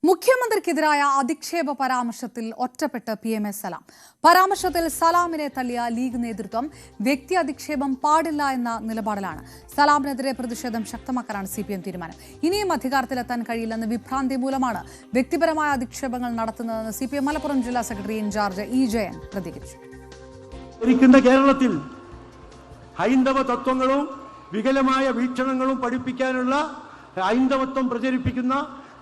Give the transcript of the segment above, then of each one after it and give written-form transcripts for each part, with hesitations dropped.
മുഖ്യമന്ത്രിക്കെതിരായ അധിക്ഷേപ പരാമർശത്തിൽ ഒറ്റപ്പെട്ട് PMS സലാം. പരാമർശത്തിൽ സലാമിനെ തള്ളിയ ലീഗ് നേതൃത്വം വ്യക്തി അധിക്ഷേപം പാടില്ല എന്ന നിലപാടിലാണ്. സലാമിനെതിരെ പ്രതിഷേധം ശക്തമാക്കാനാണ് CPM തീരുമാനം. ഇനിയും അധികാരത്തിലെത്താൻ കഴിയില്ലെന്ന വിഭ്രാന്തി മൂലമാണ് വ്യക്തിപരമായ അധിക്ഷേപങ്ങൾ നടത്തുന്നതെന്ന് CPM മലപ്പുറം ജില്ലാ സെക്രട്ടറി ഇൻചാർജ് E. ജയൻ പ്രതികരിച്ചു. കേരളത്തിൽ ഹൈന്ദവ തത്വങ്ങളും വികലമായ വീക്ഷണങ്ങളും പഠിപ്പിക്കാനുള്ള ഹൈന്ദവത്വം പ്രചരിപ്പിക്കുന്ന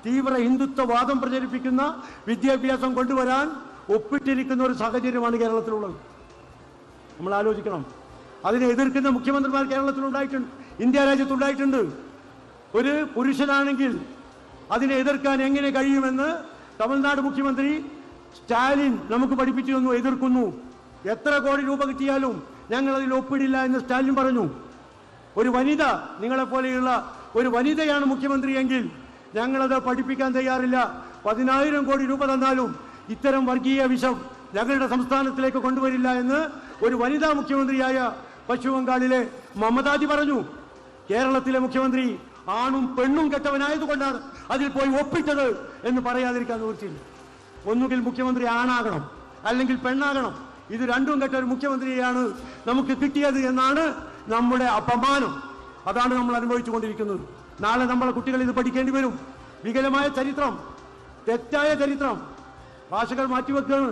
തീവ്ര ഹിന്ദുത്വവാദം പ്രചരിപ്പിക്കുന്ന വിദ്യാഭ്യാസം കൊണ്ടുവരാൻ ഒപ്പിട്ടിരിക്കുന്ന ഒരു സാഹചര്യമാണ് കേരളത്തിലുള്ളത്. നമ്മൾ ആലോചിക്കണം. അതിനെ എതിർക്കുന്ന മുഖ്യമന്ത്രിമാർ കേരളത്തിലുണ്ടായിട്ടുണ്ട്, ഇന്ത്യ രാജ്യത്തുണ്ടായിട്ടുണ്ട്. ഒരു പുരുഷനാണെങ്കിൽ അതിനെ എതിർക്കാൻ എങ്ങനെ കഴിയുമെന്ന് തമിഴ്നാട് മുഖ്യമന്ത്രി സ്റ്റാലിൻ നമുക്ക് പഠിപ്പിച്ചു തന്നു. എതിർക്കുന്നു. എത്ര കോടി രൂപ കിട്ടിയാലും ഞങ്ങൾ അതിൽ ഒപ്പിടില്ല എന്ന് സ്റ്റാലിൻ പറഞ്ഞു. ഒരു വനിത, നിങ്ങളെപ്പോലെയുള്ള ഒരു വനിതയാണ് മുഖ്യമന്ത്രി എങ്കിൽ ഞങ്ങളത് പഠിപ്പിക്കാൻ തയ്യാറില്ല. 10,000 കോടി രൂപ തന്നാലും ഇത്തരം വർഗീയ വിഷം ഞങ്ങളുടെ സംസ്ഥാനത്തിലേക്ക് കൊണ്ടുവരില്ല എന്ന് ഒരു വനിതാ മുഖ്യമന്ത്രിയായ പശ്ചിമ ബംഗാളിലെ മമതാജി പറഞ്ഞു. കേരളത്തിലെ മുഖ്യമന്ത്രി ആണും പെണ്ണും കെട്ടവനായതുകൊണ്ടാണ് അതിൽ പോയി ഒപ്പിട്ടത് എന്ന് പറയാതിരിക്കാൻ നിവൃത്തിയില്ല. ഒന്നുകിൽ മുഖ്യമന്ത്രി ആണാകണം, അല്ലെങ്കിൽ പെണ്ണാകണം. ഇത് രണ്ടും കെട്ട ഒരു മുഖ്യമന്ത്രിയെയാണ് നമുക്ക് കിട്ടിയത് എന്നാണ് നമ്മുടെ അപമാനം. അതാണ് നമ്മൾ അനുഭവിച്ചു കൊണ്ടിരിക്കുന്നത്. നാളെ നമ്മളെ കുട്ടികൾ ഇത് പഠിക്കേണ്ടി വരും. വികലമായ ചരിത്രം, തെറ്റായ ചരിത്രം, ഭാഷകൾ മാറ്റിവെക്കുകയാണ്.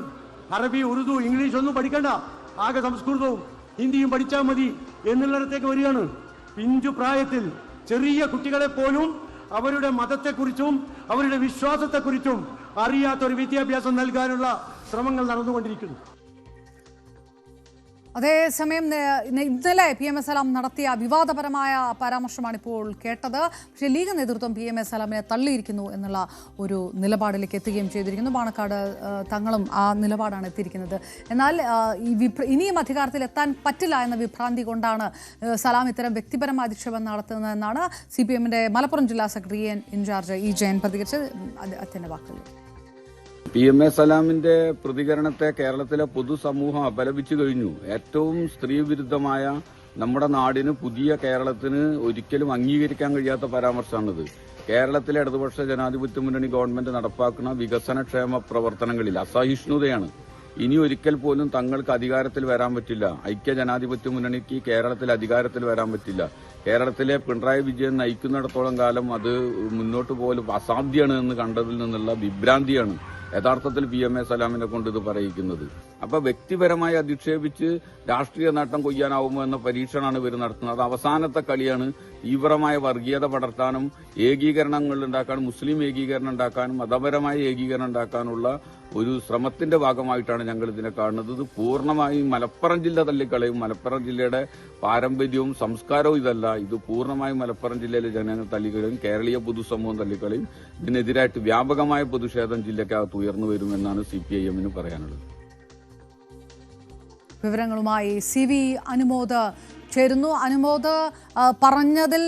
അറബി, ഉറുദു, ഇംഗ്ലീഷ് ഒന്നും പഠിക്കണ്ട, ആകെ സംസ്കൃതവും ഹിന്ദിയും പഠിച്ചാൽ മതി എന്നുള്ളിടത്തേക്ക് വരികയാണ്. പിഞ്ചു പ്രായത്തിൽ ചെറിയ കുട്ടികളെ പോലും അവരുടെ മതത്തെക്കുറിച്ചും അവരുടെ വിശ്വാസത്തെക്കുറിച്ചും അറിയാത്തൊരു വിദ്യാഭ്യാസം നൽകാനുള്ള ശ്രമങ്ങൾ നടന്നുകൊണ്ടിരിക്കുന്നു. അതേസമയം ഇന്നലെ PMS സലാം നടത്തിയ വിവാദപരമായ പരാമർശമാണ് ഇപ്പോൾ കേട്ടത്. പക്ഷേ ലീഗ് നേതൃത്വം PMS സലാമിനെ തള്ളിയിരിക്കുന്നു എന്നുള്ള ഒരു നിലപാടിലേക്ക് എത്തുകയും ചെയ്തിരിക്കുന്നു. പാണക്കാട് തങ്ങളും ആ നിലപാടാണ് എത്തിയിരിക്കുന്നത്. എന്നാൽ ഇനിയും അധികാരത്തിൽ എത്താൻ പറ്റില്ല എന്ന വിഭ്രാന്തി കൊണ്ടാണ് സലാം ഇത്തരം വ്യക്തിപരമായ അധിക്ഷേപം നടത്തുന്നതെന്നാണ് CPMന്റെ മലപ്പുറം ജില്ലാ സെക്രട്ടറി ഇൻചാർജ് E. ജയൻ പ്രതികരിച്ചത്. അദ്ദേഹത്തിന്റെ വാക്കുകൾ. PMS സലാമിന്റെ പ്രതികരണത്തെ കേരളത്തിലെ പൊതുസമൂഹം അപലപിച്ചു കഴിഞ്ഞു. ഏറ്റവും സ്ത്രീവിരുദ്ധമായ നമ്മുടെ നാടിന്, പുതിയ കേരളത്തിന് ഒരിക്കലും അംഗീകരിക്കാൻ കഴിയാത്ത പരാമർശമാണിത്. കേരളത്തിലെ ഇടതുപക്ഷ ജനാധിപത്യ മുന്നണി ഗവൺമെന്റ് നടപ്പാക്കുന്ന വികസനക്ഷേമ പ്രവർത്തനങ്ങളിൽ അസഹിഷ്ണുതയാണ്. ഇനി ഒരിക്കൽ പോലും തങ്ങൾക്ക് അധികാരത്തിൽ വരാൻ പറ്റില്ല. ഐക്യ ജനാധിപത്യ മുന്നണിക്ക് കേരളത്തിൽ അധികാരത്തിൽ വരാൻ പറ്റില്ല. കേരളത്തിലെ പിണറായി വിജയൻ നയിക്കുന്നിടത്തോളം കാലം അത് മുന്നോട്ട് പോലും അസാധ്യമാണ് എന്ന് കണ്ടതിൽ നിന്നുള്ള വിഭ്രാന്തിയാണ് യഥാർത്ഥത്തിൽ PMS സലാമിനെ കൊണ്ട് ഇത് പറയിക്കുന്നത്. അപ്പൊ വ്യക്തിപരമായി അധിക്ഷേപിച്ച് രാഷ്ട്രീയ നേട്ടം കൊയ്യാനാവുമോ എന്ന പരീക്ഷണമാണ് ഇവർ നടത്തുന്നത്. അത് അവസാനത്തെ കളിയാണ്. തീവ്രമായ വർഗീയത പടർത്താനും ഏകീകരണങ്ങൾ ഉണ്ടാക്കാനും, മുസ്ലിം ഏകീകരണം ഉണ്ടാക്കാനും മതപരമായ ഏകീകരണം ഉണ്ടാക്കാനുള്ള ഒരു ശ്രമത്തിന്റെ ഭാഗമായിട്ടാണ് ഞങ്ങൾ ഇതിനെ കാണുന്നത്. ഇത് പൂർണ്ണമായും മലപ്പുറം ജില്ല തള്ളിക്കളയും. മലപ്പുറം ജില്ലയുടെ പാരമ്പര്യവും സംസ്കാരവും ഇതല്ല. ഇത് പൂർണ്ണമായും മലപ്പുറം ജില്ലയിലെ ജനങ്ങൾ തള്ളിക്കളയും, കേരളീയ പൊതുസമൂഹം തള്ളിക്കളയും. ഇതിനെതിരായിട്ട് വ്യാപകമായ പ്രതിഷേധം ജില്ലക്കകത്ത് ഉയർന്നു വരുമെന്നാണ് CPIM പറയാനുള്ളത്. വിവരങ്ങളുമായി CV അനുമോദ് ചേരുന്നു. അനുമോദ്, പറഞ്ഞതിൽ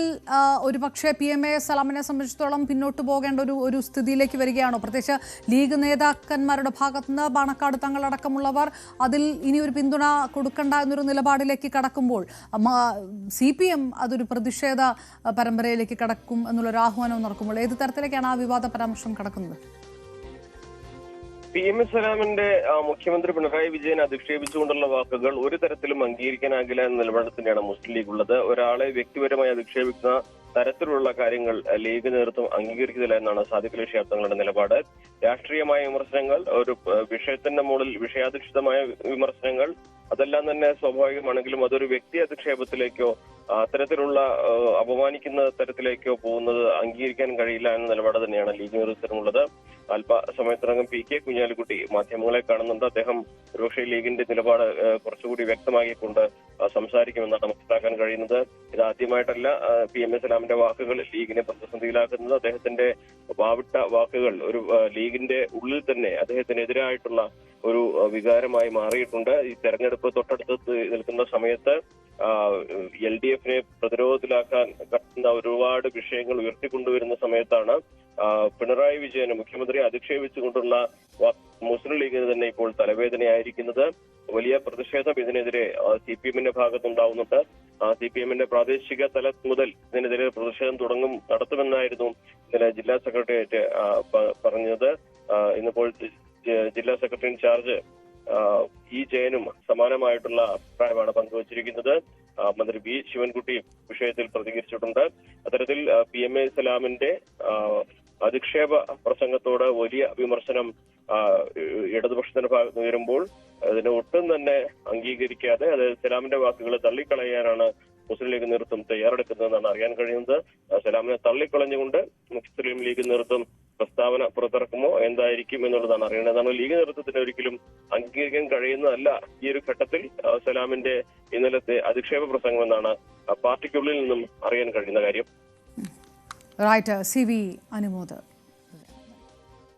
ഒരുപക്ഷെ PMS സലാമിനെ സംബന്ധിച്ചിടത്തോളം പിന്നോട്ട് പോകേണ്ട ഒരു സ്ഥിതിയിലേക്ക് വരികയാണോ? പ്രത്യേകിച്ച് ലീഗ് നേതാക്കന്മാരുടെ ഭാഗത്തുനിന്ന് പാണക്കാട് തങ്ങളടക്കമുള്ളവർ അതിൽ ഇനി ഒരു പിന്തുണ കൊടുക്കണ്ട എന്നൊരു നിലപാടിലേക്ക് കടക്കുമ്പോൾ CPM അതൊരു പ്രതിഷേധ പരമ്പരയിലേക്ക് കടക്കും എന്നുള്ളൊരു ആഹ്വാനം നടക്കുമ്പോൾ ഏത് തരത്തിലേക്കാണ് ആ വിവാദ പരാമർശം കടക്കുന്നത്? PMS സലാമിന്റെ മുഖ്യമന്ത്രി പിണറായി വിജയനെ അധിക്ഷേപിച്ചുകൊണ്ടുള്ള വാക്കുകൾ ഒരു തരത്തിലും അംഗീകരിക്കാനാകില്ല എന്ന നിലപാടിൽ തന്നെയാണ് മുസ്ലിം ലീഗ് ഉള്ളത്. ഒരാളെ വ്യക്തിപരമായി അധിക്ഷേപിക്കുന്ന തരത്തിലുള്ള കാര്യങ്ങൾ ലീഗ് നേതൃത്വം അംഗീകരിക്കുന്നില്ല എന്നാണ് സാദിഖ് അലി ശിഹാബ് തങ്ങളുടെ നിലപാട്. രാഷ്ട്രീയമായ വിമർശനങ്ങൾ, ഒരു വിഷയത്തിന്റെ മുകളിൽ വിഷയാധിഷ്ഠിതമായ വിമർശനങ്ങൾ, അതെല്ലാം തന്നെ സ്വാഭാവികമാണെങ്കിലും അതൊരു വ്യക്തി അധിക്ഷേപത്തിലേക്കോ അത്തരത്തിലുള്ള അപമാനിക്കുന്ന തരത്തിലേക്കോ പോകുന്നത് അംഗീകരിക്കാൻ കഴിയില്ല എന്ന നിലപാട് തന്നെയാണ് ലീഗ് നേതൃത്വത്തിനുള്ളത്. അല്പസമയത്തിനകം PK കുഞ്ഞാലിക്കുട്ടി മാധ്യമങ്ങളെ കാണുന്നുണ്ട്. അദ്ദേഹം ഒരുപക്ഷെ ലീഗിന്റെ നിലപാട് കുറച്ചുകൂടി വ്യക്തമാക്കിക്കൊണ്ട് സംസാരിക്കുമെന്നാണ് മനസ്സിലാക്കാൻ കഴിയുന്നത്. ഇതാദ്യമായിട്ടല്ല PMS സലാമിന്റെ വാക്കുകൾ ലീഗിനെ പ്രതിസന്ധിയിലാക്കുന്നത്. അദ്ദേഹത്തിന്റെ വാവിട്ട വാക്കുകൾ ഒരു ലീഗിന്റെ ഉള്ളിൽ തന്നെ അദ്ദേഹത്തിനെതിരായിട്ടുള്ള ഒരു വികാരമായി മാറിയിട്ടുണ്ട്. ഈ തെരഞ്ഞെടുപ്പ് തൊട്ടടുത്ത് നിൽക്കുന്ന സമയത്ത് LDFനെ പ്രതിരോധത്തിലാക്കാൻ കത്തുന്ന ഒരുപാട് വിഷയങ്ങൾ ഉയർത്തിക്കൊണ്ടുവരുന്ന സമയത്താണ് പിണറായി വിജയനെ മുഖ്യമന്ത്രിയെ അധിക്ഷേപിച്ചുകൊണ്ടുള്ള മുസ്ലിം ലീഗിന് തന്നെ ഇപ്പോൾ തലവേദനയായിരിക്കുന്നത്. വലിയ പ്രതിഷേധം ഇതിനെതിരെ CPMന്റെ ഭാഗത്തുണ്ടാവുന്നുണ്ട്. CPMന്റെ പ്രാദേശിക തലം മുതൽ ഇതിനെതിരെ പ്രതിഷേധം നടത്തുമെന്നായിരുന്നു ഇന്നലെ ജില്ലാ സെക്രട്ടേറിയറ്റ് പറഞ്ഞ കഴിഞ്ഞത്. ഇന്നിപ്പോൾ ജില്ലാ സെക്രട്ടറി ഇൻചാർജ് ഇ ജയനും സമാനമായിട്ടുള്ള അഭിപ്രായമാണ് പങ്കുവച്ചിരിക്കുന്നത്. മന്ത്രി വി ശിവൻകുട്ടി വിഷയത്തിൽ പ്രതികരിച്ചിട്ടുണ്ട്. അത്തരത്തിൽ PMA സലാമിന്റെ അധിക്ഷേപ പ്രസംഗത്തോട് വലിയ വിമർശനം ഇടതുപക്ഷത്തിന്റെ ഭാഗത്ത് ഉയരുമ്പോൾ അതിനെ ഒട്ടും തന്നെ അംഗീകരിക്കാതെ സലാമിന്റെ വാക്കുകൾ തള്ളിക്കളയാനാണ് മുസ്ലിം ലീഗ് നേതൃത്വം തയ്യാറെടുക്കുന്നതെന്നാണ് അറിയാൻ കഴിയുന്നത്. സലാമിനെ തള്ളിക്കളഞ്ഞുകൊണ്ട് മുസ്ലിം ലീഗ് നേതൃത്വം പ്രസ്താവന പുറത്തിറക്കുമോ എന്തായിരിക്കും എന്നുള്ളതാണ് അറിയേണ്ടതാണ്. ലീഗ് നേതൃത്വത്തിന് ഒരിക്കലും അംഗീകരിക്കാൻ കഴിയുന്നതല്ല ഈ ഒരു ഘട്ടത്തിൽ സലാമിന്റെ ഇന്നലത്തെ അധിക്ഷേപ പ്രസംഗം എന്നാണ് പാർട്ടിക്കുള്ളിൽ നിന്നും അറിയാൻ കഴിയുന്ന കാര്യം. Right, CV Anumod.